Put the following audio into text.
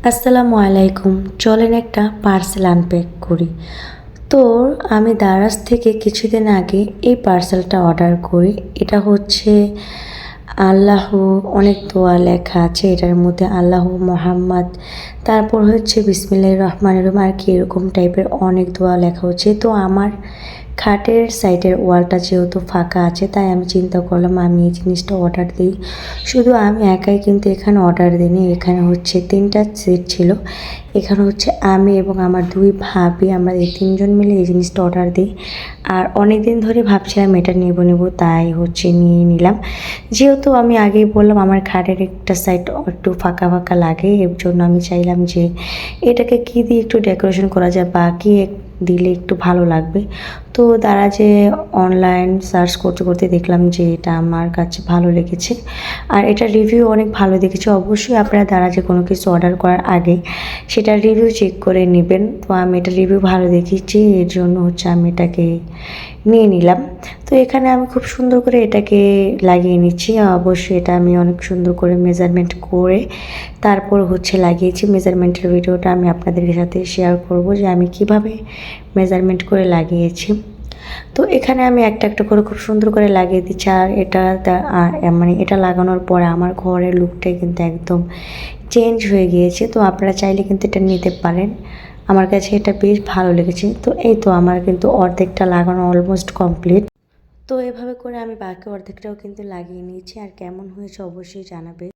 আসসালামু আলাইকুম। চলেন একটা পার্সেল আনপ্যাক করি। তো আমি দারাজ থেকে কিছুদিন আগে এই পার্সেলটা অর্ডার করি। এটা হচ্ছে আল্লাহ, অনেক দোয়া লেখা আছে এটার মধ্যে, আল্লাহ, মোহাম্মদ, তারপর হচ্ছে বিসমিল্লাহির রহমানির রহিম, আর কি এরকম টাইপের অনেক দোয়া লেখা হচ্ছে। তো আমার খাটের সাইডের ওয়ালটা যেহেতু ফাঁকা আছে, তাই আমি চিন্তা করলাম আমি এই জিনিসটা অর্ডার দিই। শুধু আমি একাই কিন্তু এখানে অর্ডার দিইনি, এখানে হচ্ছে 3টা সেট ছিল। এখানে হচ্ছে আমি এবং আমার 2 ভাবি, আমরা এই 3জন মিলে এই জিনিসটা অর্ডার দিই। আর অনেক দিন ধরে ভাবছিলাম এটা নেব, তাই হচ্ছে নিয়ে নিলাম। যেহেতু আমি আগেই বললাম আমার খাটের একটা সাইড একটু ফাঁকা ফাঁকা লাগে, এর জন্য আমি চাইলাম যে এটাকে কী দিয়ে একটু ডেকোরেশন করা যায় বা কী দিলে একটু ভালো লাগবে। তো তারা যে অনলাইন সার্চ করতে করতে দেখলাম যে এটা আমার কাছে ভালো লেগেছে, আর এটার রিভিউ অনেক ভালো দেখেছি। অবশ্যই আপনারা তারা যে কোনো কিছু অর্ডার করার আগে সেটার রিভিউ চেক করে নেবেন। তো আমি এটা রিভিউ ভালো দেখেছি, এর জন্য হচ্ছে আমি এটাকে নিয়ে নিলাম। তো এখানে আমি খুব সুন্দর করে এটাকে লাগিয়ে নিচ্ছি। অবশ্যই এটা আমি অনেক সুন্দর করে মেজারমেন্ট করে তারপর হচ্ছে লাগিয়েছি। মেজারমেন্টের ভিডিওটা আমি আপনাদের সাথে শেয়ার করব যে আমি কিভাবে মেজারমেন্ট করে লাগিয়েছি। তো এখানে আমি একটা একটা করে খুব সুন্দর করে লাগিয়ে দিচ্ছি। আর এটা মানে এটা লাগানোর পরে আমার ঘরের লুকটাই কিন্তু একদম চেঞ্জ হয়ে গিয়েছে। তো আপনারা চাইলে কিন্তু এটা নিতে পারেন, আমার কাছে এটা বেশ ভালো লেগেছে। তো এই তো আমার কিন্তু অর্ধেকটা লাগানো অলমোস্ট কমপ্লিট। তো এভাবে করে আমি বাকি অর্ধেকটাও কিন্তু লাগিয়ে নিয়েছি, আর কেমন হয়েছে অবশ্যই জানাবে।